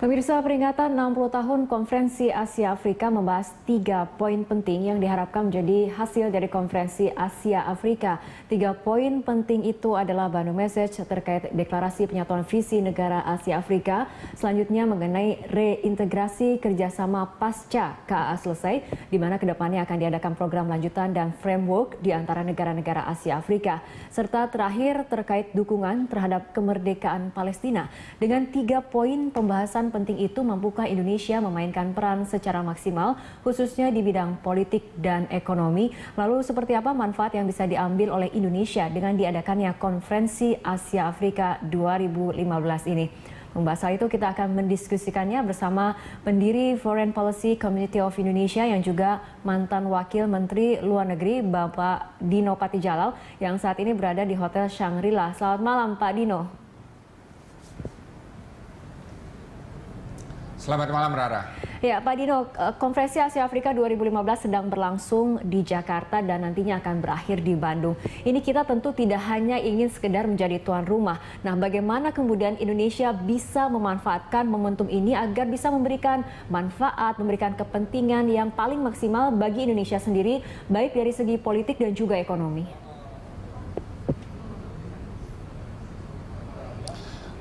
Pemirsa, peringatan 60 tahun Konferensi Asia Afrika membahas 3 poin penting yang diharapkan menjadi hasil dari Konferensi Asia Afrika. 3 poin penting itu adalah Bandung Message terkait deklarasi penyatuan visi negara Asia Afrika, selanjutnya mengenai reintegrasi kerjasama pasca KA selesai, di mana kedepannya akan diadakan program lanjutan dan framework di antara negara-negara Asia Afrika, serta terakhir terkait dukungan terhadap kemerdekaan Palestina. Dengan 3 poin pembahasan penting itu, mampukah Indonesia memainkan peran secara maksimal, khususnya di bidang politik dan ekonomi? Lalu seperti apa manfaat yang bisa diambil oleh Indonesia dengan diadakannya Konferensi Asia Afrika 2015 ini? Membahas hal itu kita akan mendiskusikannya bersama pendiri Foreign Policy Community of Indonesia yang juga mantan Wakil Menteri Luar Negeri Bapak Dino Patijalal yang saat ini berada di Hotel Shangri-La. Selamat malam Pak Dino. Selamat malam Rara. Ya Pak Dino, Konferensi Asia Afrika 2015 sedang berlangsung di Jakarta dan nantinya akan berakhir di Bandung. Ini kita tentu tidak hanya ingin sekedar menjadi tuan rumah. Nah, bagaimana kemudian Indonesia bisa memanfaatkan momentum ini agar bisa memberikan manfaat, memberikan kepentingan yang paling maksimal bagi Indonesia sendiri, baik dari segi politik dan juga ekonomi?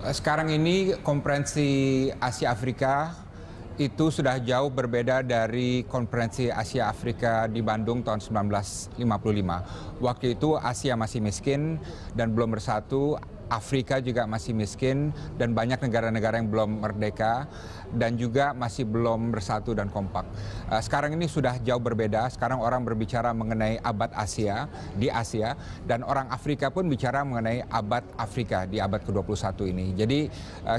Sekarang ini Konferensi Asia Afrika itu sudah jauh berbeda dari Konferensi Asia Afrika di Bandung tahun 1955. Waktu itu Asia masih miskin dan belum bersatu, Afrika juga masih miskin dan banyak negara-negara yang belum merdeka dan juga masih belum bersatu dan kompak. Sekarang ini sudah jauh berbeda. Sekarang orang berbicara mengenai abad Asia di Asia dan orang Afrika pun bicara mengenai abad Afrika di abad ke-21 ini. Jadi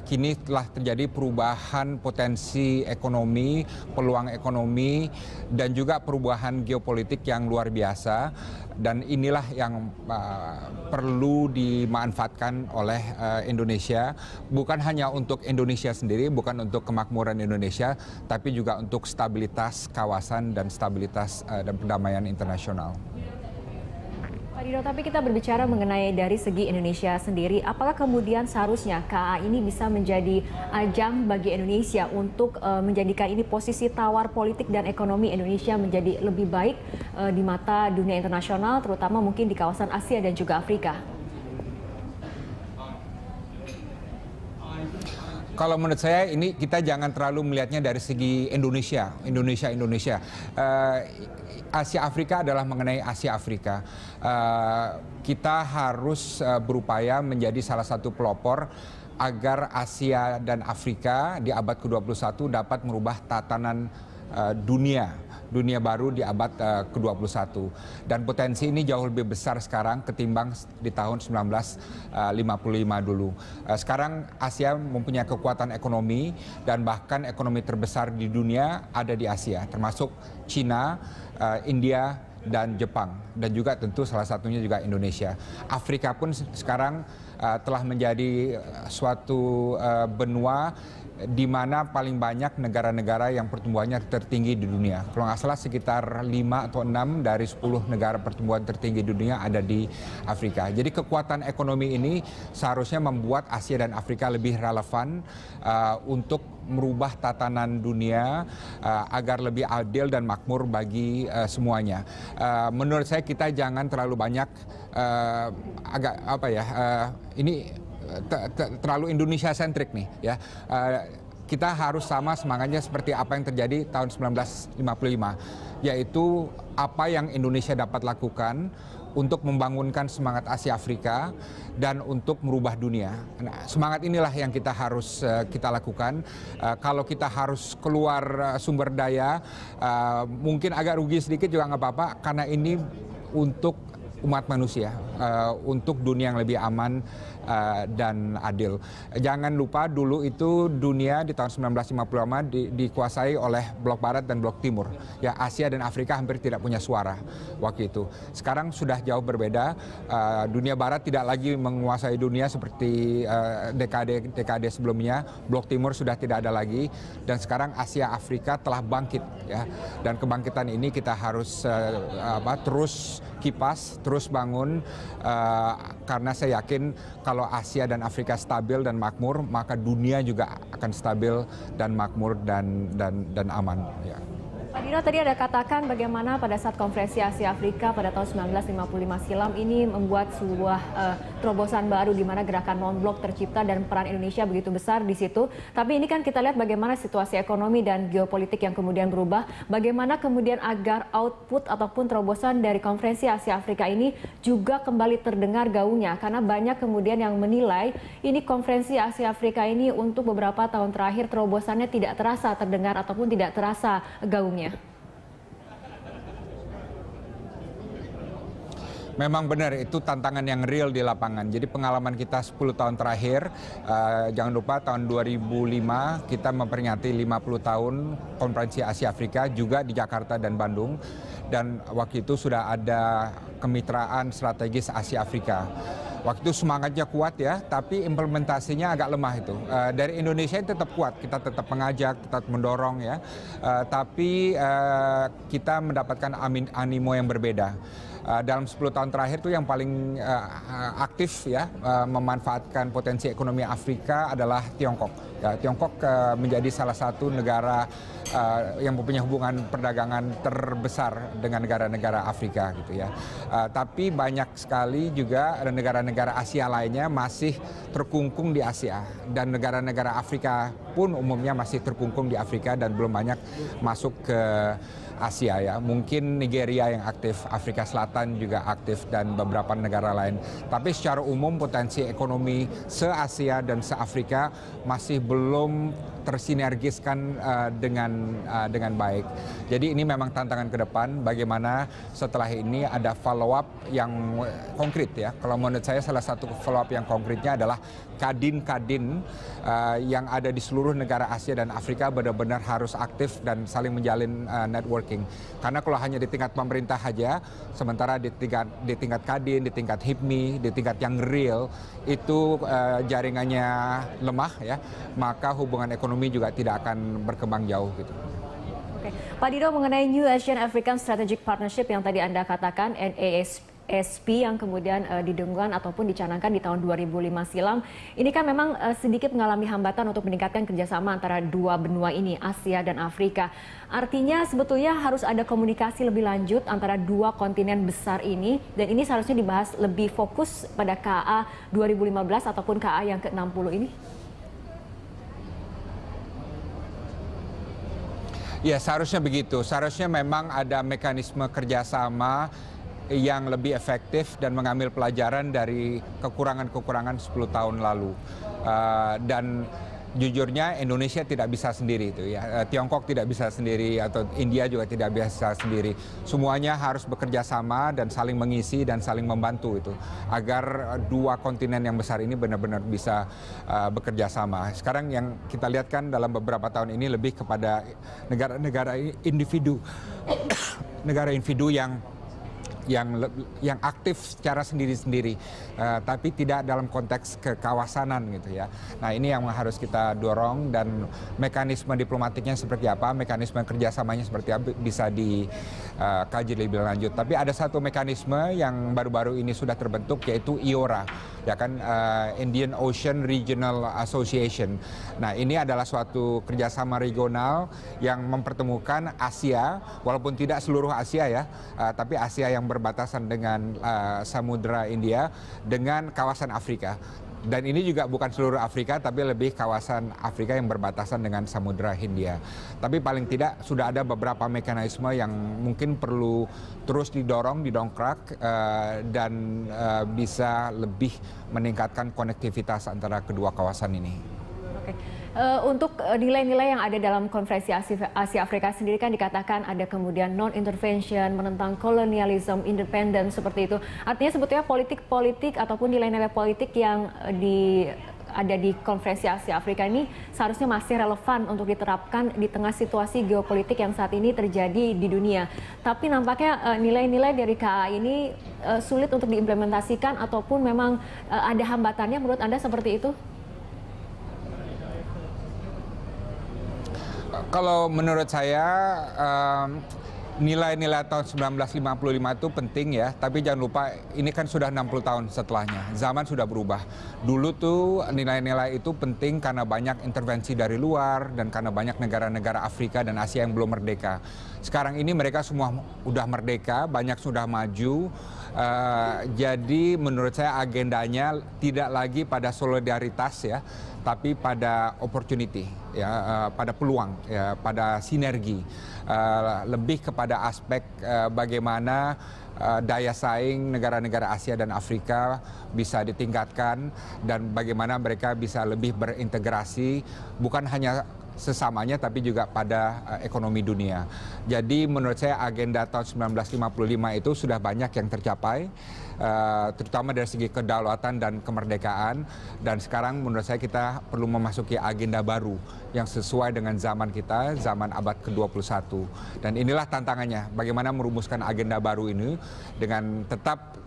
kini telah terjadi perubahan potensi ekonomi, peluang ekonomi dan juga perubahan geopolitik yang luar biasa. Dan inilah yang perlu dimanfaatkan oleh Indonesia, bukan hanya untuk Indonesia sendiri, bukan untuk kemakmuran Indonesia, tapi juga untuk stabilitas kawasan dan stabilitas dan perdamaian internasional. Pak Dino, tapi kita berbicara mengenai dari segi Indonesia sendiri, apakah kemudian seharusnya KA ini bisa menjadi ajang bagi Indonesia untuk menjadikan ini posisi tawar politik dan ekonomi Indonesia menjadi lebih baik di mata dunia internasional, terutama mungkin di kawasan Asia dan juga Afrika? Kalau menurut saya ini kita jangan terlalu melihatnya dari segi Indonesia. Asia Afrika adalah mengenai Asia Afrika. Kita harus berupaya menjadi salah satu pelopor agar Asia dan Afrika di abad ke-21 dapat merubah tatanan dunia baru di abad ke-21. Dan potensi ini jauh lebih besar sekarang ketimbang di tahun 1955 dulu. Sekarang Asia mempunyai kekuatan ekonomi dan bahkan ekonomi terbesar di dunia ada di Asia, termasuk Cina, India, dan Jepang. Dan juga tentu salah satunya juga Indonesia. Afrika pun sekarang telah menjadi suatu benua di mana paling banyak negara-negara yang pertumbuhannya tertinggi di dunia. Kalau nggak salah sekitar 5 atau 6 dari 10 negara pertumbuhan tertinggi di dunia ada di Afrika. Jadi kekuatan ekonomi ini seharusnya membuat Asia dan Afrika lebih relevan untuk merubah tatanan dunia agar lebih adil dan makmur bagi semuanya. Menurut saya kita jangan terlalu banyak ini terlalu Indonesia sentrik nih ya. Kita harus sama semangatnya seperti apa yang terjadi tahun 1955, yaitu apa yang Indonesia dapat lakukan untuk membangunkan semangat Asia Afrika dan untuk merubah dunia. Nah, semangat inilah yang kita harus kita lakukan. Kalau kita harus keluar sumber daya, mungkin agak rugi sedikit juga nggak apa-apa, karena ini untuk umat manusia, untuk dunia yang lebih aman dan adil. Jangan lupa dulu itu dunia di tahun 1955 dikuasai oleh blok barat dan blok timur. Ya, Asia dan Afrika hampir tidak punya suara waktu itu. Sekarang sudah jauh berbeda. Dunia barat tidak lagi menguasai dunia seperti dekade sebelumnya. Blok timur sudah tidak ada lagi dan sekarang Asia Afrika telah bangkit ya. Dan kebangkitan ini kita harus terus kipas, terus bangun karena saya yakin kalau Asia dan Afrika stabil dan makmur, maka dunia juga akan stabil dan makmur dan aman. Ya. Pak Dino tadi ada katakan bagaimana pada saat konferensi Asia Afrika pada tahun 1955 silam ini membuat sebuah terobosan baru di mana gerakan non-blok tercipta dan peran Indonesia begitu besar di situ. Tapi ini kan kita lihat bagaimana situasi ekonomi dan geopolitik yang kemudian berubah. Bagaimana kemudian agar output ataupun terobosan dari konferensi Asia Afrika ini juga kembali terdengar gaungnya. Karena banyak kemudian yang menilai ini konferensi Asia Afrika ini untuk beberapa tahun terakhir terobosannya tidak terasa terdengar ataupun tidak terasa gaungnya. Memang benar, itu tantangan yang real di lapangan. Jadi pengalaman kita 10 tahun terakhir, jangan lupa tahun 2005 kita memperingati 50 tahun Konferensi Asia Afrika juga di Jakarta dan Bandung. Dan waktu itu sudah ada kemitraan strategis Asia Afrika. Waktu itu semangatnya kuat ya, tapi implementasinya agak lemah itu. Dari Indonesia tetap kuat, kita tetap mengajak, tetap mendorong ya. Tapi kita mendapatkan animo yang berbeda. Dalam 10 tahun terakhir itu yang paling aktif ya memanfaatkan potensi ekonomi Afrika adalah Tiongkok. Ya, Tiongkok menjadi salah satu negara yang mempunyai hubungan perdagangan terbesar dengan negara-negara Afrika gitu ya. Tapi banyak sekali juga negara-negara Asia lainnya masih terkungkung di Asia, dan negara-negara Afrika pun umumnya masih terkungkung di Afrika dan belum banyak masuk ke Asia ya. Mungkin Nigeria yang aktif, Afrika Selatan juga aktif, dan beberapa negara lain. Tapi secara umum potensi ekonomi se-Asia dan se-Afrika masih belum tersinergiskan dengan baik. Jadi ini memang tantangan ke depan, bagaimana setelah ini ada follow up yang konkret ya. Kalau menurut saya salah satu follow up yang konkretnya adalah kadin-kadin yang ada di seluruh negara Asia dan Afrika benar-benar harus aktif dan saling menjalin networking. Karena kalau hanya di tingkat pemerintah saja, sementara di tingkat kadin, di tingkat HIPMI, di tingkat yang real itu jaringannya lemah ya, maka hubungan ekonomi juga tidak akan berkembang jauh gitu. Oke. Pak Dino, mengenai New Asian African Strategic Partnership yang tadi Anda katakan, NASP yang kemudian didengungkan ataupun dicanangkan di tahun 2005 silam, ini kan memang sedikit mengalami hambatan untuk meningkatkan kerjasama antara dua benua ini, Asia dan Afrika. Artinya sebetulnya harus ada komunikasi lebih lanjut antara dua kontinen besar ini, dan ini seharusnya dibahas lebih fokus pada KA 2015 ataupun KA yang ke-60 ini? Ya, seharusnya begitu. Seharusnya memang ada mekanisme kerjasama yang lebih efektif dan mengambil pelajaran dari kekurangan-kekurangan 10 tahun lalu. Dan jujurnya Indonesia tidak bisa sendiri itu ya. Tiongkok tidak bisa sendiri atau India juga tidak bisa sendiri. Semuanya harus bekerja sama dan saling mengisi dan saling membantu itu agar dua kontinen yang besar ini benar-benar bisa bekerja sama. Sekarang yang kita lihat kan dalam beberapa tahun ini lebih kepada negara-negara individu negara individu yang aktif secara sendiri-sendiri, tapi tidak dalam konteks kekawasanan gitu ya. Nah, ini yang harus kita dorong, dan mekanisme diplomatiknya seperti apa, mekanisme kerjasamanya seperti apa bisa dikaji lebih lanjut. Tapi ada satu mekanisme yang baru-baru ini sudah terbentuk, yaitu IORA, ya kan, Indian Ocean Regional Association. Nah, ini adalah suatu kerjasama regional yang mempertemukan Asia, walaupun tidak seluruh Asia ya, tapi Asia yang berbatasan dengan Samudra India dengan kawasan Afrika. Dan ini juga bukan seluruh Afrika, tapi lebih kawasan Afrika yang berbatasan dengan Samudra Hindia. Tapi paling tidak sudah ada beberapa mekanisme yang mungkin perlu terus didongkrak dan bisa lebih meningkatkan konektivitas antara kedua kawasan ini. Oke. Untuk nilai-nilai yang ada dalam konferensi Asia Afrika sendiri kan dikatakan ada kemudian non-intervention, menentang kolonialisme, independen seperti itu. Artinya sebetulnya politik-politik ataupun nilai-nilai politik yang ada di konferensi Asia Afrika ini seharusnya masih relevan untuk diterapkan di tengah situasi geopolitik yang saat ini terjadi di dunia. Tapi nampaknya nilai-nilai dari KA ini sulit untuk diimplementasikan ataupun memang ada hambatannya, menurut Anda seperti itu? Kalau menurut saya nilai-nilai tahun 1955 itu penting ya, tapi jangan lupa ini kan sudah 60 tahun setelahnya. Zaman sudah berubah. Dulu tuh nilai-nilai itu penting karena banyak intervensi dari luar dan karena banyak negara-negara Afrika dan Asia yang belum merdeka. Sekarang ini mereka semua udah merdeka, banyak sudah maju. Jadi menurut saya agendanya tidak lagi pada solidaritas ya, tapi pada opportunity ya, pada peluang ya, pada sinergi, lebih kepada aspek bagaimana daya saing negara-negara Asia dan Afrika bisa ditingkatkan dan bagaimana mereka bisa lebih berintegrasi bukan hanya sesamanya tapi juga pada ekonomi dunia. Jadi menurut saya agenda tahun 1955 itu sudah banyak yang tercapai, terutama dari segi kedaulatan dan kemerdekaan, dan sekarang menurut saya kita perlu memasuki agenda baru yang sesuai dengan zaman kita, zaman abad ke-21. Dan inilah tantangannya, bagaimana merumuskan agenda baru ini dengan tetap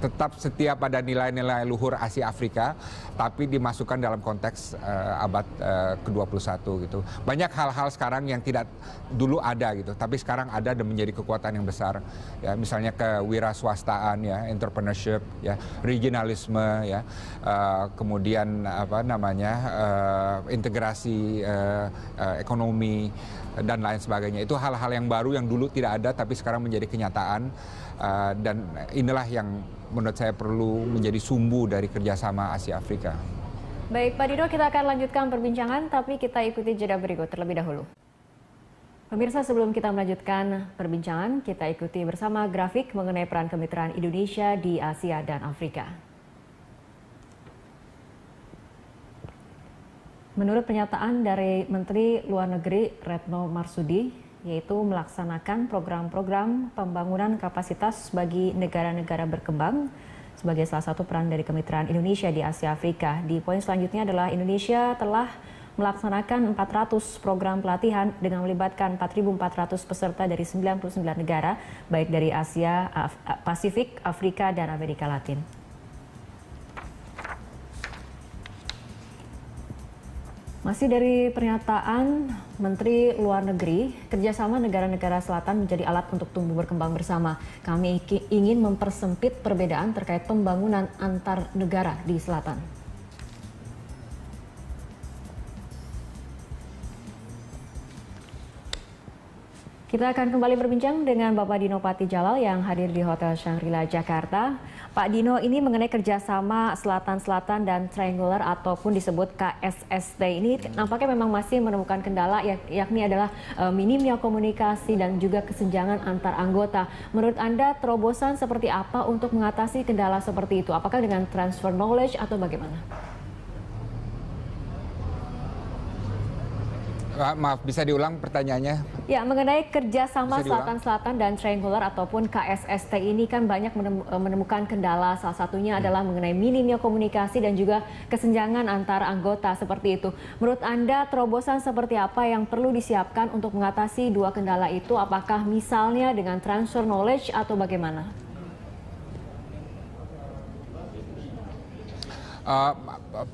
tetap setia pada nilai-nilai luhur Asia Afrika, tapi dimasukkan dalam konteks abad ke-21 gitu. Banyak hal-hal sekarang yang tidak dulu ada gitu, tapi sekarang ada dan menjadi kekuatan yang besar. Ya, misalnya kewirausahaan ya, entrepreneurship ya, regionalisme ya, kemudian integrasi ekonomi dan lain sebagainya. Itu hal-hal yang baru yang dulu tidak ada tapi sekarang menjadi kenyataan. Dan inilah yang menurut saya perlu menjadi sumbu dari kerjasama Asia Afrika. Baik Pak Dino, kita akan lanjutkan perbincangan, tapi kita ikuti jeda berikut terlebih dahulu. Pemirsa, sebelum kita melanjutkan perbincangan, kita ikuti bersama grafik mengenai peran kemitraan Indonesia di Asia dan Afrika. Menurut pernyataan dari Menteri Luar Negeri Retno Marsudi, yaitu melaksanakan program-program pembangunan kapasitas bagi negara-negara berkembang sebagai salah satu peran dari kemitraan Indonesia di Asia Afrika. Di poin selanjutnya adalah Indonesia telah melaksanakan 400 program pelatihan dengan melibatkan 4.400 peserta dari 99 negara, baik dari Asia, Pasifik, Afrika, dan Amerika Latin. Masih dari pernyataan Menteri Luar Negeri, kerjasama negara-negara selatan menjadi alat untuk tumbuh berkembang bersama. Kami ingin mempersempit perbedaan terkait pembangunan antar negara di selatan. Kita akan kembali berbincang dengan Bapak Dino Patijalal yang hadir di Hotel Shangri-La Jakarta. Pak Dino, ini mengenai kerjasama Selatan-Selatan dan Triangular ataupun disebut KSST ini nampaknya memang masih menemukan kendala, yakni adalah minimnya komunikasi dan juga kesenjangan antar anggota. Menurut Anda terobosan seperti apa untuk mengatasi kendala seperti itu? Apakah dengan transfer knowledge atau bagaimana? Maaf, bisa diulang pertanyaannya? Ya, mengenai kerjasama Selatan-Selatan dan Triangular ataupun KSST ini kan banyak menemukan kendala. Salah satunya adalah mengenai minimnya komunikasi dan juga kesenjangan antar anggota seperti itu. Menurut Anda, terobosan seperti apa yang perlu disiapkan untuk mengatasi dua kendala itu? Apakah misalnya dengan transfer knowledge atau bagaimana?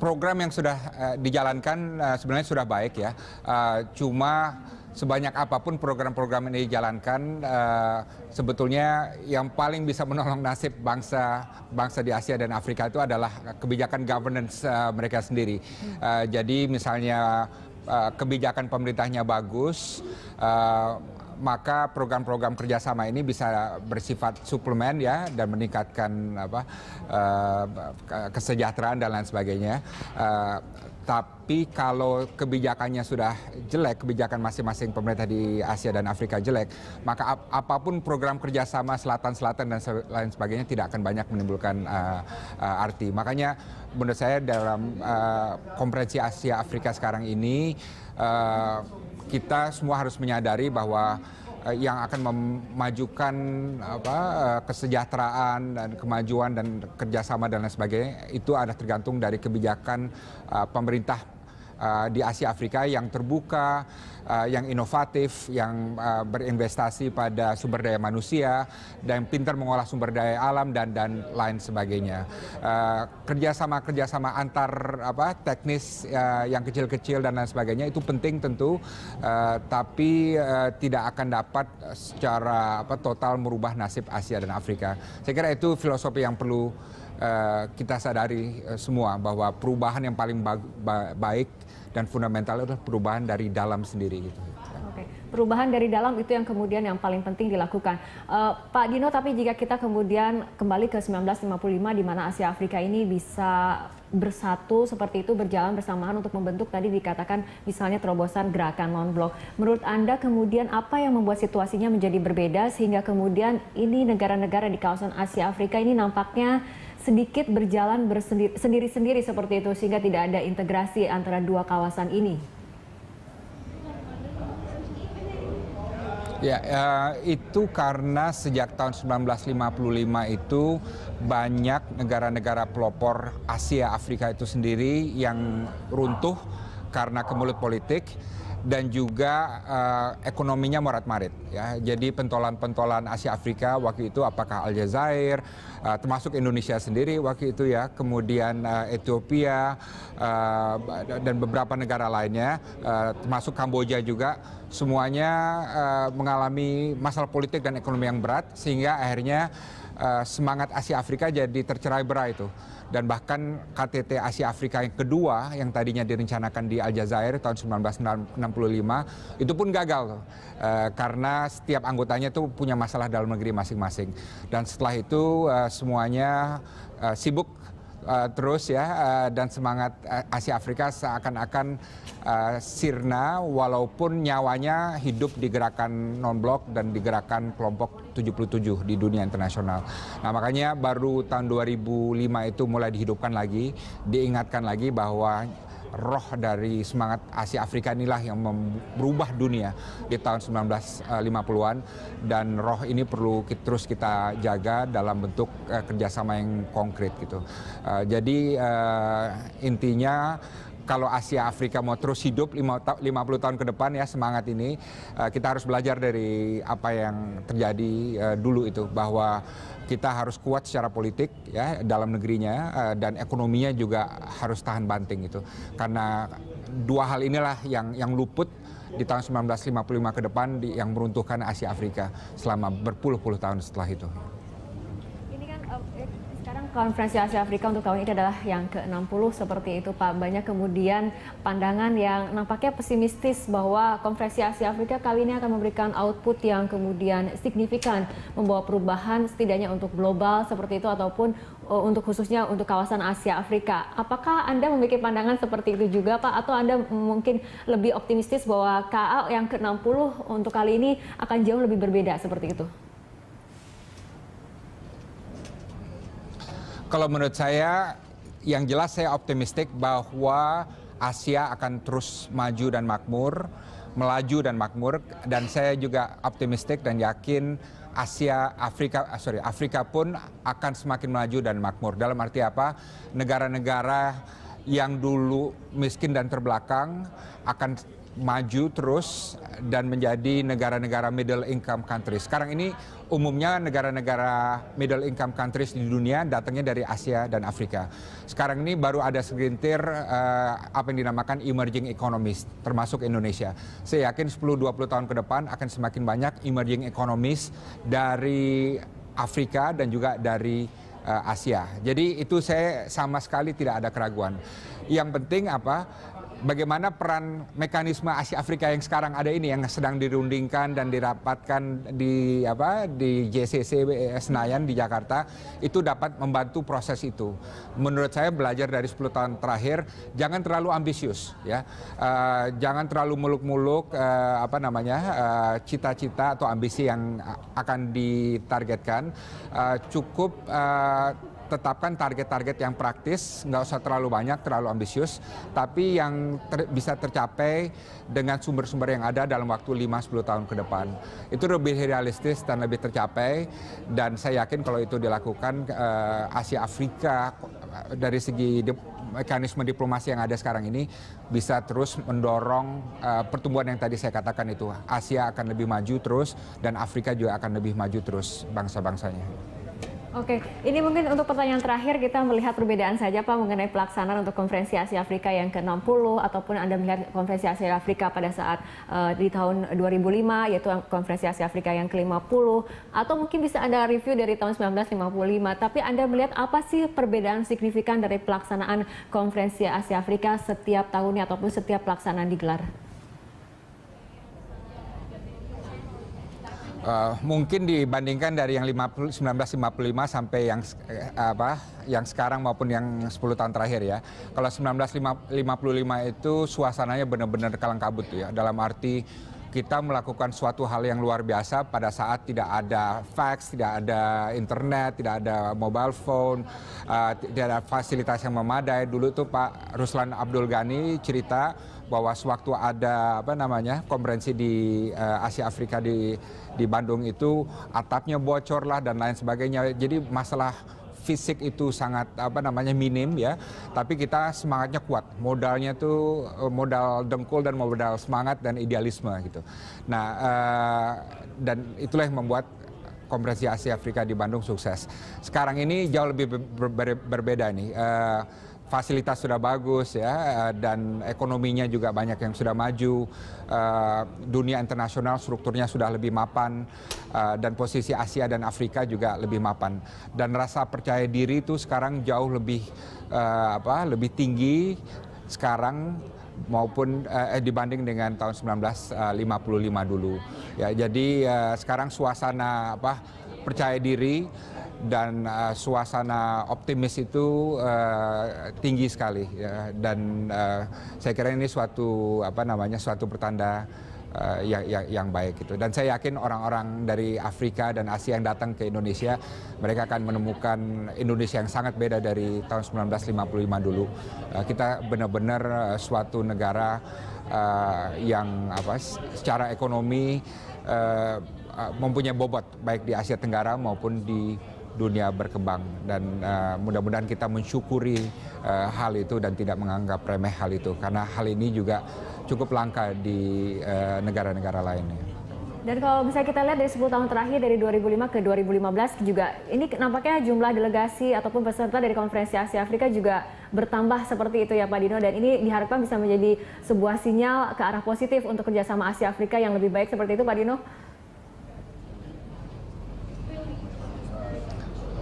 Program yang sudah dijalankan sebenarnya sudah baik ya. Cuma sebanyak apapun program-program ini dijalankan, sebetulnya yang paling bisa menolong nasib bangsa di Asia dan Afrika itu adalah kebijakan governance mereka sendiri. Jadi misalnya kebijakan pemerintahnya bagus, maka program-program kerjasama ini bisa bersifat suplemen ya dan meningkatkan kesejahteraan dan lain sebagainya. Tapi kalau kebijakannya sudah jelek, kebijakan masing-masing pemerintah di Asia dan Afrika jelek, maka apapun program kerjasama Selatan-Selatan dan lain sebagainya tidak akan banyak menimbulkan arti. Makanya menurut saya dalam konferensi Asia Afrika sekarang ini, kita semua harus menyadari bahwa yang akan memajukan kesejahteraan dan kemajuan dan kerjasama dan lain sebagainya itu ada tergantung dari kebijakan pemerintah di Asia Afrika yang terbuka, yang inovatif, yang berinvestasi pada sumber daya manusia, dan pintar mengolah sumber daya alam dan lain sebagainya. Kerjasama antar teknis yang kecil-kecil dan lain sebagainya itu penting tentu, tapi tidak akan dapat secara total merubah nasib Asia dan Afrika. Saya kira itu filosofi yang perlu kita sadari semua, bahwa perubahan yang paling baik dan fundamental adalah perubahan dari dalam sendiri gitu. Oke, perubahan dari dalam itu yang kemudian yang paling penting dilakukan. Pak Dino, tapi jika kita kemudian kembali ke 1955 di mana Asia Afrika ini bisa bersatu seperti itu, berjalan bersamaan untuk membentuk tadi dikatakan misalnya terobosan gerakan non-blok. Menurut Anda kemudian apa yang membuat situasinya menjadi berbeda sehingga kemudian ini negara-negara di kawasan Asia Afrika ini nampaknya sedikit berjalan sendiri-sendiri seperti itu sehingga tidak ada integrasi antara dua kawasan ini? Ya, itu karena sejak tahun 1955 itu banyak negara-negara pelopor Asia Afrika itu sendiri yang runtuh karena kemelut politik dan juga ekonominya morat-marit. Ya. Jadi pentolan-pentolan Asia Afrika waktu itu apakah Aljazair, termasuk Indonesia sendiri waktu itu ya, kemudian Ethiopia dan beberapa negara lainnya, termasuk Kamboja juga, semuanya mengalami masalah politik dan ekonomi yang berat sehingga akhirnya semangat Asia Afrika jadi tercerai-berai itu. Dan bahkan KTT Asia Afrika yang kedua yang tadinya direncanakan di Aljazair tahun 1965 itu pun gagal karena setiap anggotanya itu punya masalah dalam negeri masing-masing. Dan setelah itu semuanya sibuk terus ya, dan semangat Asia Afrika seakan-akan sirna walaupun nyawanya hidup di gerakan non-blok dan di gerakan kelompok 77 di dunia internasional. Nah makanya baru tahun 2005 itu mulai dihidupkan lagi, diingatkan lagi bahwa roh dari semangat Asia Afrika inilah yang merubah dunia di tahun 1950-an, dan roh ini perlu terus kita jaga dalam bentuk kerjasama yang konkret gitu. Jadi intinya kalau Asia Afrika mau terus hidup 50 tahun ke depan ya, semangat ini kita harus belajar dari apa yang terjadi dulu itu, bahwa kita harus kuat secara politik ya dalam negerinya, dan ekonominya juga harus tahan banting itu. Karena dua hal inilah yang luput di tahun 1955 ke depan yang meruntuhkan Asia Afrika selama berpuluh-puluh tahun setelah itu. Sekarang konferensi Asia Afrika untuk tahun ini adalah yang ke-60 seperti itu Pak. Banyak kemudian pandangan yang nampaknya pesimistis bahwa konferensi Asia Afrika kali ini akan memberikan output yang kemudian signifikan, membawa perubahan setidaknya untuk global seperti itu ataupun untuk khususnya untuk kawasan Asia Afrika. Apakah Anda memiliki pandangan seperti itu juga Pak, atau Anda mungkin lebih optimistis bahwa KA yang ke-60 untuk kali ini akan jauh lebih berbeda seperti itu? Kalau menurut saya, yang jelas saya optimistik bahwa Asia akan terus maju dan makmur, melaju dan makmur, dan saya juga optimistik dan yakin Afrika pun akan semakin maju dan makmur. Dalam arti apa? Negara-negara yang dulu miskin dan terbelakang akan maju terus dan menjadi negara-negara middle income countries. Sekarang ini umumnya negara-negara middle income countries di dunia datangnya dari Asia dan Afrika. Sekarang ini baru ada segelintir apa yang dinamakan emerging economies, termasuk Indonesia. Saya yakin 10-20 tahun ke depan akan semakin banyak emerging economies dari Afrika dan juga dari Asia. Jadi itu saya sama sekali tidak ada keraguan. Yang penting apa? Bagaimana peran mekanisme Asia Afrika yang sekarang ada ini, yang sedang dirundingkan dan dirapatkan di JCC Senayan di Jakarta, itu dapat membantu proses itu. Menurut saya belajar dari 10 tahun terakhir, jangan terlalu ambisius ya, jangan terlalu muluk-muluk cita-cita atau ambisi yang akan ditargetkan, cukup tetapkan target-target yang praktis, nggak usah terlalu banyak, terlalu ambisius, tapi yang bisa tercapai dengan sumber-sumber yang ada dalam waktu 5-10 tahun ke depan. Itu lebih realistis dan lebih tercapai, dan saya yakin kalau itu dilakukan, Asia Afrika dari segi mekanisme diplomasi yang ada sekarang ini bisa terus mendorong pertumbuhan yang tadi saya katakan itu. Asia akan lebih maju terus dan Afrika juga akan lebih maju terus bangsa-bangsanya. Oke, ini mungkin untuk pertanyaan terakhir kita melihat perbedaan saja Pak mengenai pelaksanaan untuk Konferensi Asia Afrika yang ke-60 ataupun Anda melihat Konferensi Asia Afrika pada saat di tahun 2005 yaitu Konferensi Asia Afrika yang ke-50 atau mungkin bisa Anda review dari tahun 1955, tapi Anda melihat apa sih perbedaan signifikan dari pelaksanaan Konferensi Asia Afrika setiap tahunnya ataupun setiap pelaksanaan digelar? Mungkin dibandingkan dari yang 1955 sampai yang sekarang maupun yang 10 tahun terakhir ya. Kalau 1955 itu suasananya benar-benar kalang kabut ya. Dalam arti kita melakukan suatu hal yang luar biasa pada saat tidak ada fax, tidak ada internet, tidak ada mobile phone, tidak ada fasilitas yang memadai. Dulu tuh Pak Ruslan Abdul Ghani cerita bahwa sewaktu ada konferensi di Asia Afrika di Bandung itu atapnya bocor lah dan lain sebagainya. Jadi masalah fisik itu sangat minim ya, tapi kita semangatnya kuat. Modalnya tuh modal dengkul dan modal semangat dan idealisme gitu. Nah, dan itulah yang membuat Konferensi Asia Afrika di Bandung sukses. Sekarang ini jauh lebih berbeda nih. Fasilitas sudah bagus ya, dan ekonominya juga banyak yang sudah maju. Dunia internasional strukturnya sudah lebih mapan, dan posisi Asia dan Afrika juga lebih mapan. Dan rasa percaya diri itu sekarang jauh lebih tinggi sekarang maupun dibanding dengan tahun 1955 dulu. Ya, jadi sekarang suasana percaya diri dan suasana optimis itu tinggi sekali ya. Dan saya kira ini suatu pertanda yang baik gitu. Dan saya yakin orang-orang dari Afrika dan Asia yang datang ke Indonesia, mereka akan menemukan Indonesia yang sangat beda dari tahun 1955 dulu. Kita benar-benar suatu negara yang secara ekonomi mempunyai bobot baik di Asia Tenggara maupun di dunia berkembang, dan mudah-mudahan kita mensyukuri hal itu dan tidak menganggap remeh hal itu, karena hal ini juga cukup langka di negara-negara lainnya. Dan kalau misalnya kita lihat dari 10 tahun terakhir dari 2005 ke 2015 juga ini nampaknya jumlah delegasi ataupun peserta dari Konferensi Asia Afrika juga bertambah seperti itu ya Pak Dino, dan ini diharapkan bisa menjadi sebuah sinyal ke arah positif untuk kerjasama Asia Afrika yang lebih baik seperti itu Pak Dino.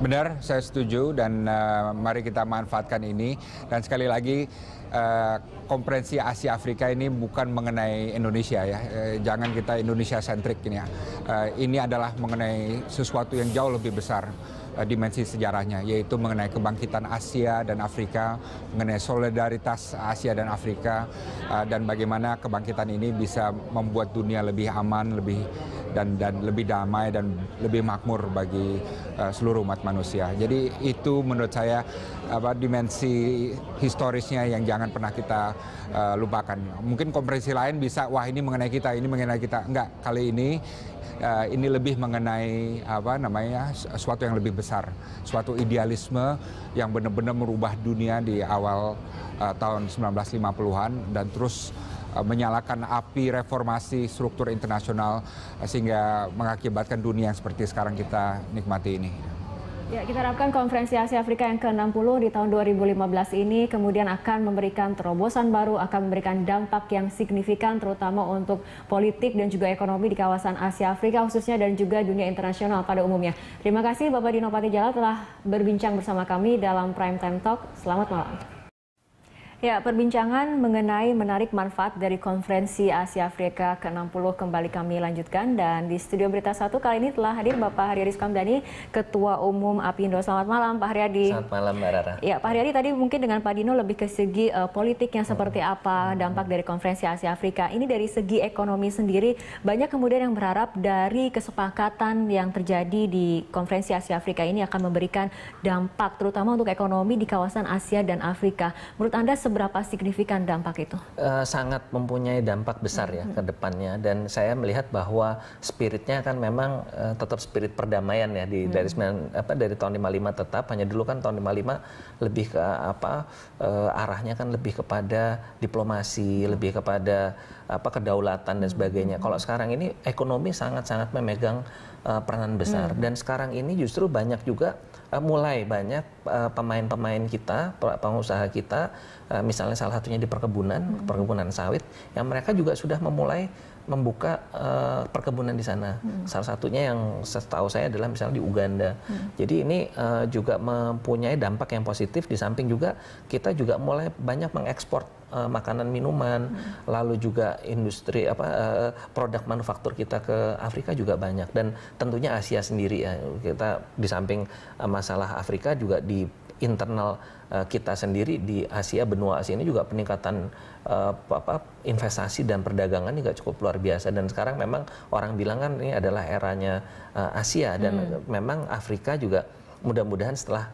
Benar, saya setuju, dan mari kita manfaatkan ini. Dan sekali lagi, Konferensi Asia Afrika ini bukan mengenai Indonesia ya. Jangan kita Indonesia sentrik ini ya. Ini adalah mengenai sesuatu yang jauh lebih besar dimensi sejarahnya, yaitu mengenai kebangkitan Asia dan Afrika, mengenai solidaritas Asia dan Afrika, dan bagaimana kebangkitan ini bisa membuat dunia lebih aman, lebih damai dan lebih makmur bagi seluruh umat manusia. Jadi itu menurut saya dimensi historisnya yang jangan pernah kita lupakan. Mungkin konferensi lain bisa, wah ini mengenai kita, ini mengenai kita. Enggak, kali ini lebih mengenai suatu yang lebih besar, suatu idealisme yang benar-benar merubah dunia di awal tahun 1950-an dan terus menyalakan api reformasi struktur internasional sehingga mengakibatkan dunia yang seperti sekarang kita nikmati ini. Ya, kita harapkan Konferensi Asia Afrika yang ke-60 di tahun 2015 ini kemudian akan memberikan terobosan baru, akan memberikan dampak yang signifikan terutama untuk politik dan juga ekonomi di kawasan Asia Afrika khususnya dan juga dunia internasional pada umumnya. Terima kasih Bapak Dino Patijala telah berbincang bersama kami dalam Prime Time Talk. Selamat malam. Ya, perbincangan mengenai menarik manfaat dari Konferensi Asia Afrika ke-60 kembali kami lanjutkan, dan di studio Berita 1 kali ini telah hadir Bapak Haryadi Sukamdhani, Ketua Umum APindo. Selamat malam Pak Haryadi. Selamat malam Mbak Rara. Ya, Pak Haryadi, tadi mungkin dengan Pak Dino lebih ke segi politiknya seperti apa dampak dari Konferensi Asia Afrika. Ini dari segi ekonomi sendiri, banyak kemudian yang berharap dari kesepakatan yang terjadi di Konferensi Asia Afrika ini akan memberikan dampak terutama untuk ekonomi di kawasan Asia dan Afrika. Menurut Anda seberapa signifikan dampak itu? Sangat mempunyai dampak besar ya ke depannya, dan saya melihat bahwa spiritnya kan memang tetap spirit perdamaian ya dari tahun 55 tetap, hanya dulu kan tahun 55 lebih ke arahnya kan lebih kepada diplomasi, lebih kepada kedaulatan dan sebagainya. Kalau sekarang ini ekonomi sangat-sangat memegang peranan besar, dan sekarang ini justru banyak juga mulai banyak pemain-pemain kita, pengusaha kita, misalnya salah satunya di perkebunan sawit, yang mereka juga sudah memulai membuka perkebunan di sana. Salah satunya yang setahu saya adalah misalnya di Uganda. Jadi ini juga mempunyai dampak yang positif, di samping juga kita juga mulai banyak mengekspor makanan minuman, lalu juga industri produk manufaktur kita ke Afrika juga banyak, dan tentunya Asia sendiri ya, kita di samping masalah Afrika juga di internal kita sendiri di Asia, benua Asia ini juga peningkatan investasi dan perdagangan juga cukup luar biasa, dan sekarang memang orang bilang kan ini adalah eranya Asia, dan memang Afrika juga mudah-mudahan setelah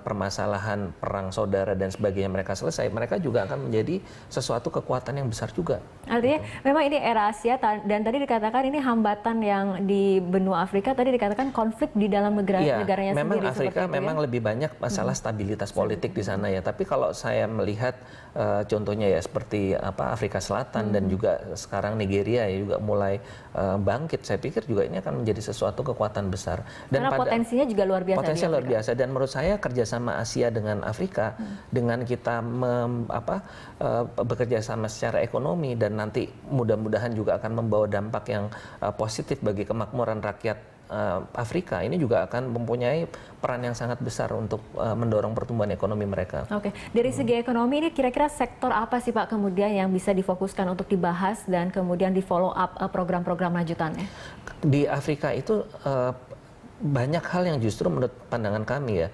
permasalahan perang saudara dan sebagainya mereka selesai, mereka juga akan menjadi sesuatu kekuatan yang besar juga. Artinya memang ini era Asia, dan tadi dikatakan ini hambatan yang di benua Afrika, tadi dikatakan konflik di dalam negaranya memang sendiri. Afrika memang lebih banyak masalah stabilitas politik di sana ya. Tapi kalau saya melihat contohnya ya seperti Afrika Selatan dan juga sekarang Nigeria ya juga mulai bangkit, saya pikir juga ini akan menjadi sesuatu kekuatan besar. Dan karena potensinya juga luar biasa. Potensinya luar biasa, dan menurut saya kerjasama Asia dengan Afrika, dengan kita bekerja sama secara ekonomi, dan nanti mudah-mudahan juga akan membawa dampak yang positif bagi kemakmuran rakyat Afrika, ini juga akan mempunyai peran yang sangat besar untuk mendorong pertumbuhan ekonomi mereka. Oke, dari segi ekonomi ini kira-kira sektor apa sih Pak kemudian yang bisa difokuskan untuk dibahas dan kemudian di follow up program-program lanjutannya? Di Afrika itu banyak hal yang justru menurut pandangan kami ya,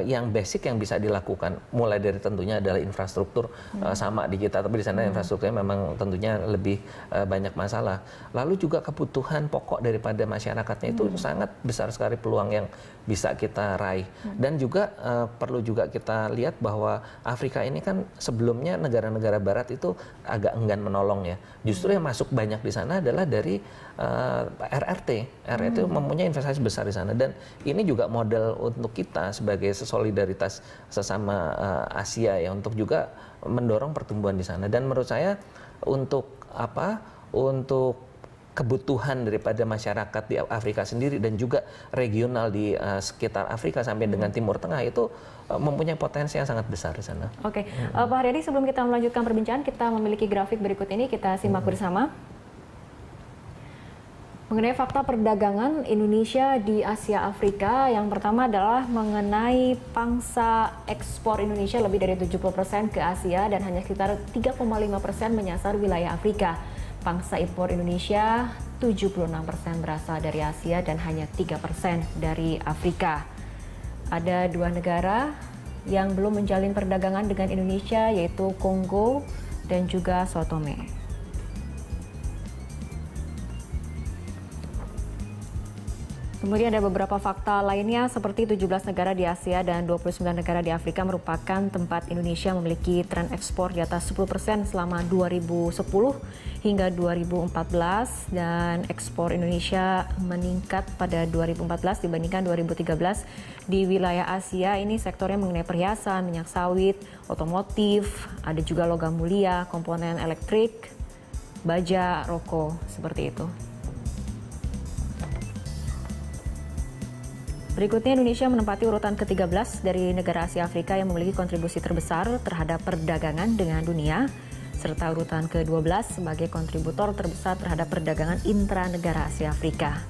yang basic yang bisa dilakukan, mulai dari tentunya adalah infrastruktur, sama di kita, tapi di sana infrastrukturnya memang tentunya lebih banyak masalah. Lalu juga kebutuhan pokok daripada masyarakatnya itu sangat besar sekali peluang yang bisa kita raih. Dan juga perlu juga kita lihat bahwa Afrika ini kan sebelumnya negara-negara barat itu agak enggan menolong ya. Justru yang masuk banyak di sana adalah dari RRT. RRT mempunyai investasi besar di sana, dan ini juga model untuk kita sebagai solidaritas sesama Asia ya, untuk juga mendorong pertumbuhan di sana. Dan menurut saya untuk kebutuhan daripada masyarakat di Afrika sendiri dan juga regional di sekitar Afrika sampai dengan Timur Tengah itu mempunyai potensi yang sangat besar di sana. Oke, Pak Haryadi, sebelum kita melanjutkan perbincangan, kita memiliki grafik berikut ini, kita simak bersama. Mengenai fakta perdagangan Indonesia di Asia Afrika, yang pertama adalah mengenai pangsa ekspor Indonesia lebih dari 70% ke Asia dan hanya sekitar 3,5% menyasar wilayah Afrika. Pangsa impor Indonesia 76% berasal dari Asia dan hanya 3% dari Afrika. Ada dua negara yang belum menjalin perdagangan dengan Indonesia, yaitu Kongo dan juga Sao Tome. Kemudian ada beberapa fakta lainnya seperti 17 negara di Asia dan 29 negara di Afrika merupakan tempat Indonesia memiliki tren ekspor di atas 10% selama 2010 hingga 2014, dan ekspor Indonesia meningkat pada 2014 dibandingkan 2013 di wilayah Asia. Ini sektornya mengenai perhiasan, minyak sawit, otomotif, ada juga logam mulia, komponen elektrik, baja, rokok, seperti itu. Berikutnya, Indonesia menempati urutan ke-13 dari negara Asia Afrika yang memiliki kontribusi terbesar terhadap perdagangan dengan dunia, serta urutan ke-12 sebagai kontributor terbesar terhadap perdagangan intranegara Asia Afrika.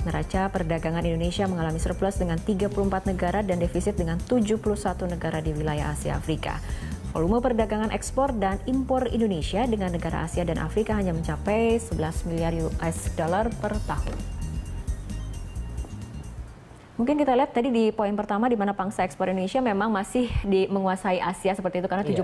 Neraca perdagangan Indonesia mengalami surplus dengan 34 negara dan defisit dengan 71 negara di wilayah Asia Afrika. Volume perdagangan ekspor dan impor Indonesia dengan negara Asia dan Afrika hanya mencapai 11 miliar US dollar per tahun. Mungkin kita lihat tadi di poin pertama di mana pangsa ekspor Indonesia memang masih menguasai Asia seperti itu karena 70%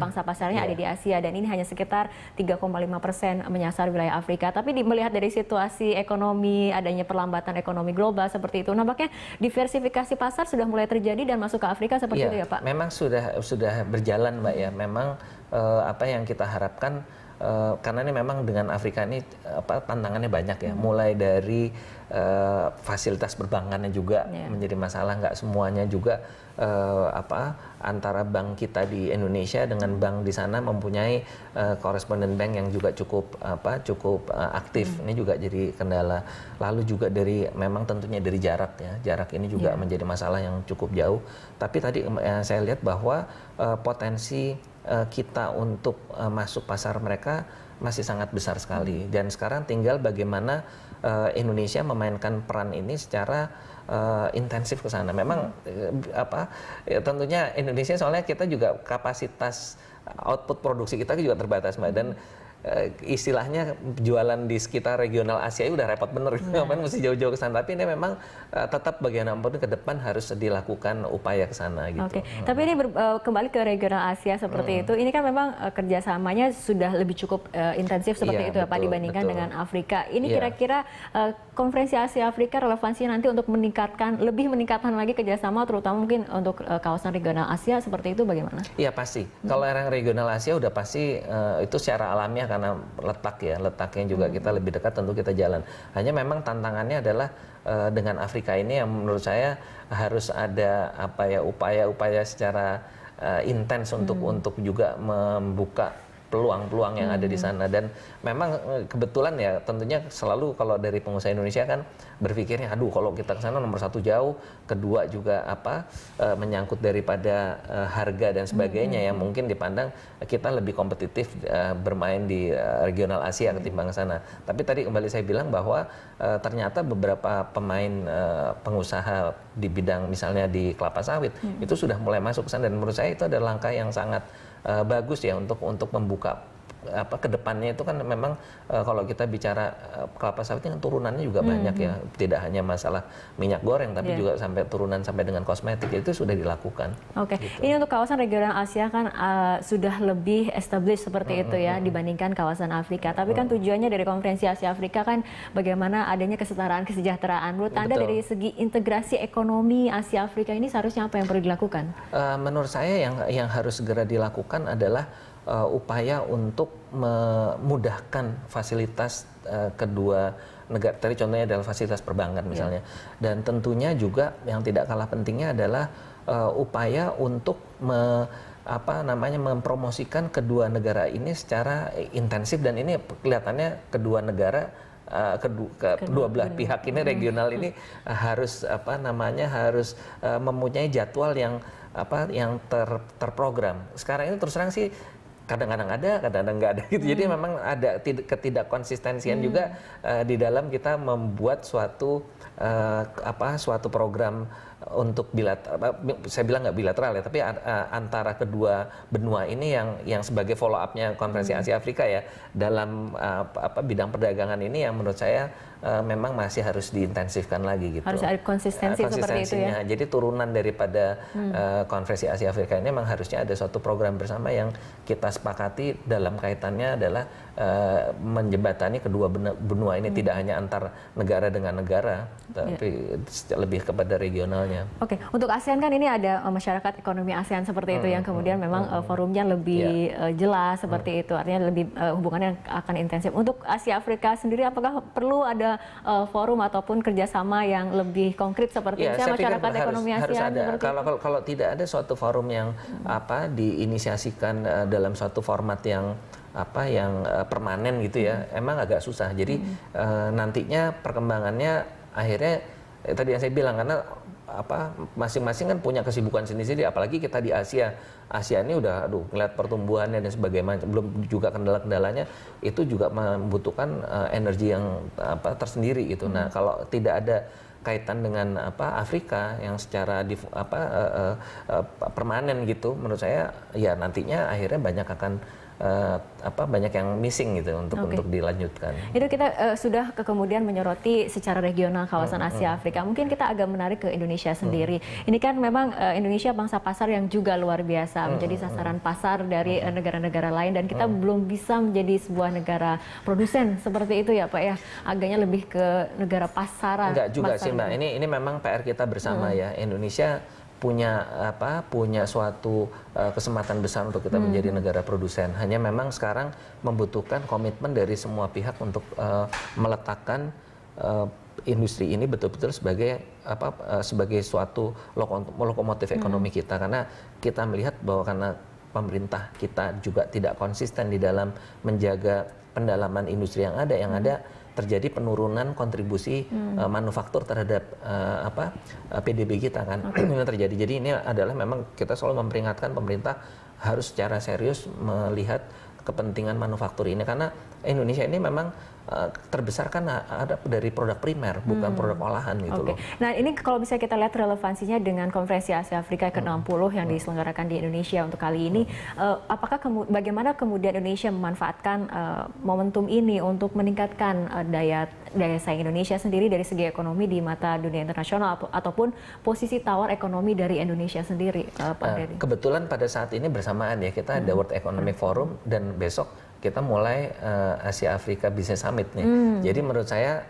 pangsa pasarnya ada di Asia dan ini hanya sekitar 3,5% menyasar wilayah Afrika. Tapi melihat dari situasi ekonomi, adanya perlambatan ekonomi global seperti itu, nampaknya diversifikasi pasar sudah mulai terjadi dan masuk ke Afrika seperti itu ya Pak? Memang sudah berjalan Mbak ya. Memang apa yang kita harapkan karena ini memang dengan Afrika ini tantangannya banyak ya, mulai dari fasilitas perbankannya juga menjadi masalah, nggak semuanya juga antara bank kita di Indonesia dengan bank di sana mempunyai correspondent bank yang juga cukup aktif. Ini juga jadi kendala. Lalu juga memang tentunya dari jarak ya, jarak ini juga menjadi masalah yang cukup jauh. Tapi tadi saya lihat bahwa potensi kita untuk masuk pasar mereka masih sangat besar sekali, dan sekarang tinggal bagaimana Indonesia memainkan peran ini secara intensif ke sana. Memang tentunya Indonesia soalnya kita juga kapasitas output produksi kita juga terbatas Mbak, dan istilahnya jualan di sekitar regional Asia udah repot bener, ngapain mesti jauh-jauh ke sana. Tapi ini memang tetap bagaimanapun ke depan harus dilakukan upaya ke sana gitu. Tapi ini kembali ke regional Asia seperti itu. Ini kan memang kerjasamanya sudah lebih cukup intensif seperti itu ya Pak dibandingkan dengan Afrika. Ini kira-kira konferensi Asia Afrika relevansinya nanti untuk meningkatkan lagi kerjasama, terutama mungkin untuk kawasan regional Asia seperti itu bagaimana? Iya pasti. Kalau yang regional Asia udah pasti itu secara alamiah karena letaknya juga kita lebih dekat, tentu kita jalan. Hanya memang tantangannya adalah dengan Afrika ini yang menurut saya harus ada upaya-upaya secara intens untuk juga membuka peluang-peluang yang ada di sana. Dan memang kebetulan ya tentunya selalu kalau dari pengusaha Indonesia kan berpikirnya aduh kalau kita ke sana nomor satu jauh, kedua juga menyangkut daripada harga dan sebagainya yang mungkin dipandang kita lebih kompetitif bermain di regional Asia ketimbang sana. Tapi tadi kembali saya bilang bahwa ternyata beberapa pemain pengusaha di bidang misalnya di kelapa sawit itu sudah mulai masuk ke sana, dan menurut saya itu adalah langkah yang sangat bagus ya untuk membuka kedepannya. Itu kan memang kalau kita bicara kelapa sawit kan turunannya juga banyak ya, tidak hanya masalah minyak goreng tapi juga sampai turunan sampai dengan kosmetik, itu sudah dilakukan. Gitu. Ini untuk kawasan regional Asia kan sudah lebih established seperti itu ya dibandingkan kawasan Afrika. Tapi kan tujuannya dari konferensi Asia Afrika kan bagaimana adanya kesetaraan kesejahteraan. Menurut Anda dari segi integrasi ekonomi Asia Afrika ini seharusnya apa yang perlu dilakukan? Menurut saya yang harus segera dilakukan adalah upaya untuk memudahkan fasilitas kedua negara. Tadi contohnya adalah fasilitas perbankan misalnya. Dan tentunya juga yang tidak kalah pentingnya adalah upaya untuk mempromosikan kedua negara ini secara intensif, dan ini kelihatannya kedua negara kedua belah pihak ini regional ini harus harus mempunyai jadwal yang terprogram. Sekarang ini terus terang sih kadang-kadang ada, kadang-kadang nggak ada gitu. Jadi memang ada ketidakkonsistensian juga di dalam kita membuat suatu program untuk saya bilang nggak bilateral ya, tapi antara kedua benua ini yang sebagai follow up-nya konferensi Asia Afrika ya dalam bidang perdagangan ini yang menurut saya memang masih harus diintensifkan lagi gitu. Harus ada konsistensi seperti itu ya. Jadi turunan daripada konferensi Asia Afrika ini memang harusnya ada suatu program bersama yang kita sepakati dalam kaitannya adalah menjembatani kedua benua ini, tidak hanya antar negara dengan negara, tapi lebih kepada regionalnya. Oke, untuk ASEAN kan ini ada masyarakat ekonomi ASEAN seperti itu yang kemudian memang forumnya lebih jelas seperti itu, artinya lebih hubungannya akan intensif. Untuk Asia Afrika sendiri apakah perlu ada forum ataupun kerjasama yang lebih konkret seperti misalnya masyarakat ekonomi ASEAN? Kalau tidak ada suatu forum yang diinisiasikan dalam suatu format yang permanen gitu ya, emang agak susah. Jadi nantinya perkembangannya akhirnya tadi yang saya bilang, karena masing-masing kan punya kesibukan sendiri-sendiri, apalagi kita di Asia ini udah ngeliat pertumbuhannya dan sebagainya, belum juga kendala-kendalanya itu juga membutuhkan energi yang tersendiri gitu. Nah kalau tidak ada kaitan dengan Afrika yang secara permanen gitu, menurut saya ya nantinya akhirnya banyak akan banyak yang missing gitu untuk dilanjutkan. Itu kita sudah kemudian menyoroti secara regional kawasan Asia Afrika. Mungkin kita agak menarik ke Indonesia sendiri. Ini kan memang Indonesia bangsa pasar yang juga luar biasa, menjadi sasaran pasar dari negara-negara lain, dan kita belum bisa menjadi sebuah negara produsen seperti itu ya Pak ya. Agaknya lebih ke negara pasaran. Enggak juga sih Mbak. Ini memang PR kita bersama ya. Indonesia punya suatu kesempatan besar untuk kita menjadi negara produsen. Hanya memang sekarang membutuhkan komitmen dari semua pihak untuk meletakkan industri ini betul-betul sebagai suatu lokomotif ekonomi kita. Karena kita melihat bahwa karena pemerintah kita juga tidak konsisten di dalam menjaga pendalaman industri yang ada terjadi penurunan kontribusi manufaktur terhadap PDB kita kan. Ini terjadi. Jadi ini adalah memang kita selalu memperingatkan pemerintah harus secara serius melihat kepentingan manufaktur ini, karena Indonesia ini memang terbesar kan ada dari produk primer, bukan produk olahan gitu loh. Nah ini kalau bisa kita lihat relevansinya dengan Konferensi Asia Afrika ke-60 yang diselenggarakan di Indonesia untuk kali ini, bagaimana kemudian Indonesia memanfaatkan momentum ini untuk meningkatkan daya saing Indonesia sendiri dari segi ekonomi di mata dunia internasional, ataupun posisi tawar ekonomi dari Indonesia sendiri, Pak Dedi? Kebetulan pada saat ini bersamaan ya kita ada World Economic Forum, dan besok kita mulai Asia Afrika Business Summit nih. Jadi menurut saya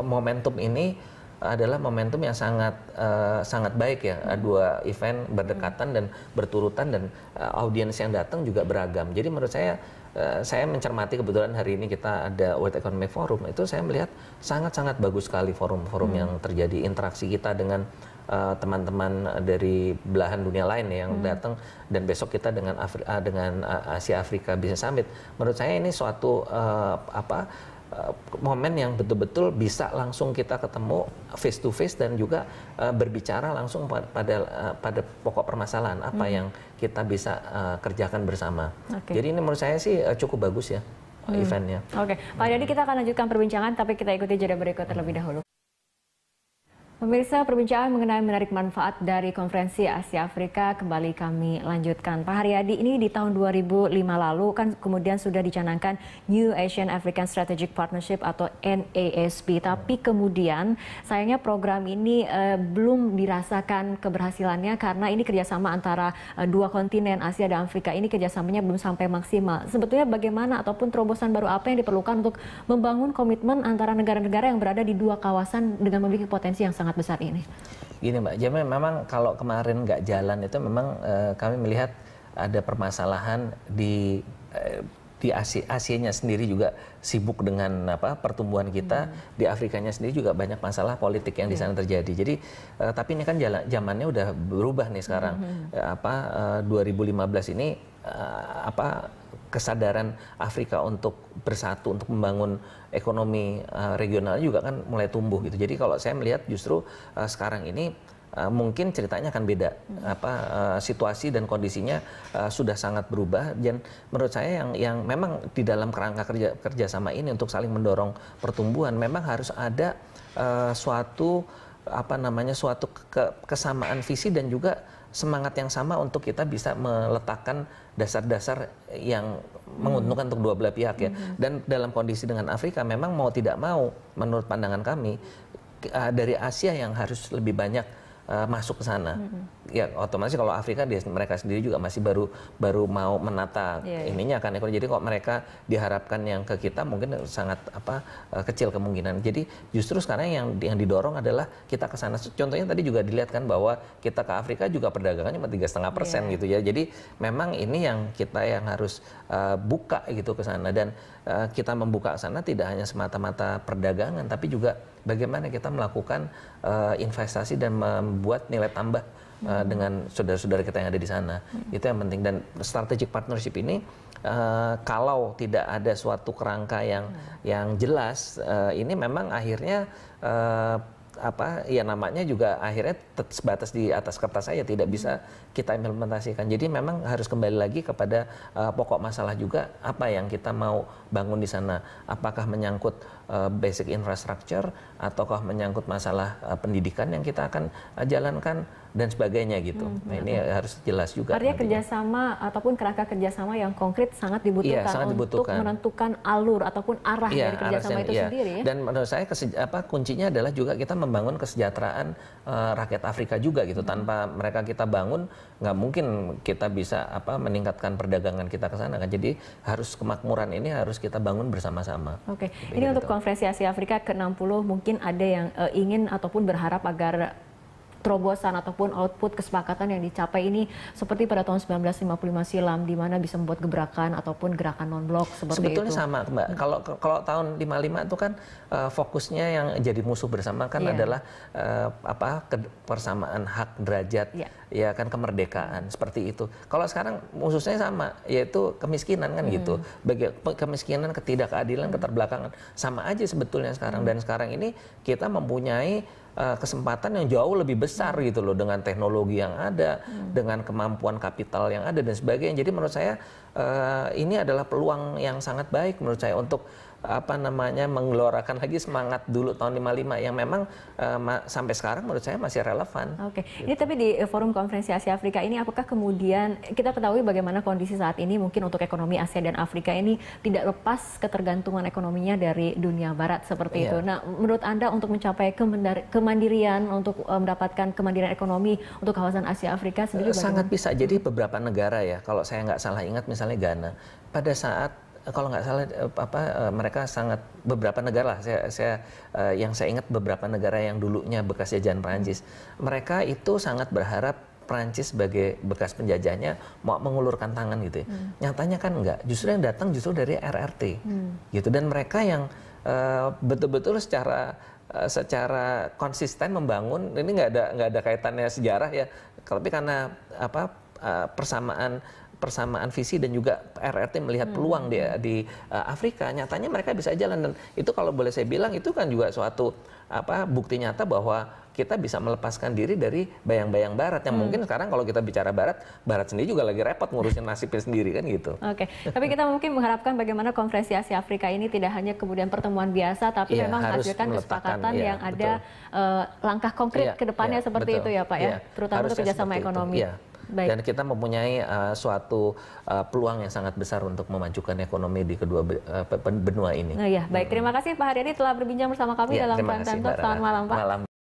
momentum ini adalah momentum yang sangat baik ya. Dua event berdekatan dan berturutan, dan audiens yang datang juga beragam. Jadi menurut saya mencermati kebetulan hari ini kita ada World Economic Forum, itu saya melihat sangat-sangat bagus sekali forum-forum yang terjadi, interaksi kita dengan teman-teman dari belahan dunia lain yang datang, dan besok kita dengan Asia Afrika Business Summit. Menurut saya ini suatu momen yang betul-betul bisa langsung kita ketemu face to face, dan juga berbicara langsung pada pokok permasalahan apa yang kita bisa kerjakan bersama. Jadi ini menurut saya sih cukup bagus ya eventnya. Pak Dedi, kita akan lanjutkan perbincangan, tapi kita ikuti jeda berikut terlebih dahulu. Pemirsa, perbincangan mengenai menarik manfaat dari Konferensi Asia Afrika kembali kami lanjutkan. Pak Haryadi, ini di tahun 2005 lalu kan kemudian sudah dicanangkan New Asian African Strategic Partnership atau NASP. Tapi kemudian sayangnya program ini belum dirasakan keberhasilannya karena ini kerjasama antara dua kontinen Asia dan Afrika. Ini kerjasamanya belum sampai maksimal. Sebetulnya bagaimana ataupun terobosan baru apa yang diperlukan untuk membangun komitmen antara negara-negara yang berada di dua kawasan dengan memiliki potensi yang sangat besar ini? Gini Mbak, jadi memang kalau kemarin nggak jalan itu memang kami melihat ada permasalahan di Asianya sendiri juga sibuk dengan pertumbuhan kita, di Afrikanya sendiri juga banyak masalah politik yang di sana terjadi. Jadi tapi ini kan zamannya udah berubah nih sekarang. 2015 ini kesadaran Afrika untuk bersatu, untuk membangun ekonomi regional juga kan mulai tumbuh gitu. Jadi kalau saya melihat justru sekarang ini mungkin ceritanya akan beda. Situasi dan kondisinya sudah sangat berubah, dan menurut saya yang memang di dalam kerangka kerjasama ini untuk saling mendorong pertumbuhan memang harus ada suatu kesamaan visi dan juga semangat yang sama untuk kita bisa meletakkan dasar-dasar yang menguntungkan untuk dua belah pihak ya. Dan dalam kondisi dengan Afrika memang mau tidak mau menurut pandangan kami dari Asia yang harus lebih banyak masuk ke sana. Ya otomatis kalau Afrika mereka sendiri juga masih baru mau menata ininya kan. Jadi kok mereka diharapkan yang ke kita mungkin sangat kecil kemungkinan. Jadi justru sekarang yang didorong adalah kita ke sana. Contohnya tadi juga dilihat kan bahwa kita ke Afrika juga perdagangannya 3,5% gitu ya. Jadi memang ini yang kita yang harus buka gitu ke sana, dan kita membuka ke sana tidak hanya semata-mata perdagangan tapi juga bagaimana kita melakukan investasi dan membuat nilai tambah dengan saudara-saudara kita yang ada di sana. Itu yang penting. Dan strategic partnership ini kalau tidak ada suatu kerangka yang jelas, ini memang akhirnya namanya juga akhirnya sebatas di atas kertas saja, tidak bisa kita implementasikan. Jadi memang harus kembali lagi kepada pokok masalah juga apa yang kita mau bangun di sana. Apakah menyangkut basic infrastructure ataukah menyangkut masalah pendidikan yang kita akan jalankan, dan sebagainya gitu. Nah ini harus jelas juga. Artinya kerjasama ataupun kerangka kerjasama yang konkret sangat dibutuhkan, sangat untuk menentukan alur ataupun arah dari kerjasama itu sendiri. Ya? Dan menurut saya kuncinya adalah juga kita membangun kesejahteraan rakyat Afrika juga gitu. Tanpa mereka kita bangun, nggak mungkin kita bisa meningkatkan perdagangan kita ke sana kan. Jadi harus kemakmuran ini harus kita bangun bersama-sama. Oke, ini untuk Konferensi Asia Afrika ke-60 mungkin ada yang ingin ataupun berharap agar terobosan ataupun output kesepakatan yang dicapai ini seperti pada tahun 1955 silam, di mana bisa membuat gebrakan ataupun gerakan non-blok seperti sebetulnya itu. Sebetulnya sama, Mbak. Kalau tahun 55 itu kan fokusnya yang jadi musuh bersama kan adalah persamaan hak derajat, ya kan, kemerdekaan seperti itu. Kalau sekarang musuhnya sama, yaitu kemiskinan kan gitu. Kemiskinan, ketidakadilan, keterbelakangan sama aja sebetulnya sekarang. Dan sekarang ini kita mempunyai kesempatan yang jauh lebih besar gitu loh, dengan teknologi yang ada, dengan kemampuan kapital yang ada dan sebagainya. Jadi menurut saya ini adalah peluang yang sangat baik menurut saya untuk menggelorakan lagi semangat dulu tahun 55 yang memang sampai sekarang menurut saya masih relevan. Oke. Ini tapi di Forum Konferensi Asia Afrika ini apakah kemudian kita ketahui bagaimana kondisi saat ini mungkin untuk ekonomi Asia dan Afrika ini tidak lepas ketergantungan ekonominya dari dunia barat seperti itu. Nah, menurut Anda untuk mencapai kemandirian, untuk mendapatkan kemandirian ekonomi untuk kawasan Asia Afrika sendiri bagaimana? Sangat bisa. Jadi beberapa negara ya, kalau saya nggak salah ingat misalnya Ghana, pada saat kalau nggak salah mereka sangat beberapa negara lah yang saya ingat beberapa negara yang dulunya bekas jajahan Prancis, mereka itu sangat berharap Prancis sebagai bekas penjajahnya mau mengulurkan tangan gitu ya. Nyatanya kan enggak, justru yang datang justru dari RRT gitu, dan mereka yang betul-betul secara konsisten membangun, ini nggak ada kaitannya sejarah ya, tapi karena persamaan visi dan juga RRT melihat peluang di Afrika, nyatanya mereka bisa jalan. Dan itu kalau boleh saya bilang itu kan juga suatu bukti nyata bahwa kita bisa melepaskan diri dari bayang-bayang Barat yang mungkin sekarang kalau kita bicara Barat sendiri juga lagi repot ngurusin nasibnya sendiri kan gitu. Oke, tapi kita mungkin mengharapkan bagaimana Konferensi Asia Afrika ini tidak hanya kemudian pertemuan biasa, tapi memang menghasilkan kesepakatan yang ada langkah konkret ke depannya seperti itu ya Pak ya, terutama untuk kerjasama ekonomi. Baik. Dan kita mempunyai suatu peluang yang sangat besar untuk memajukan ekonomi di kedua benua ini. Baik. Terima kasih Pak Haryadi telah berbincang bersama kami dalam Prime Time Talk. Selamat malam Pak.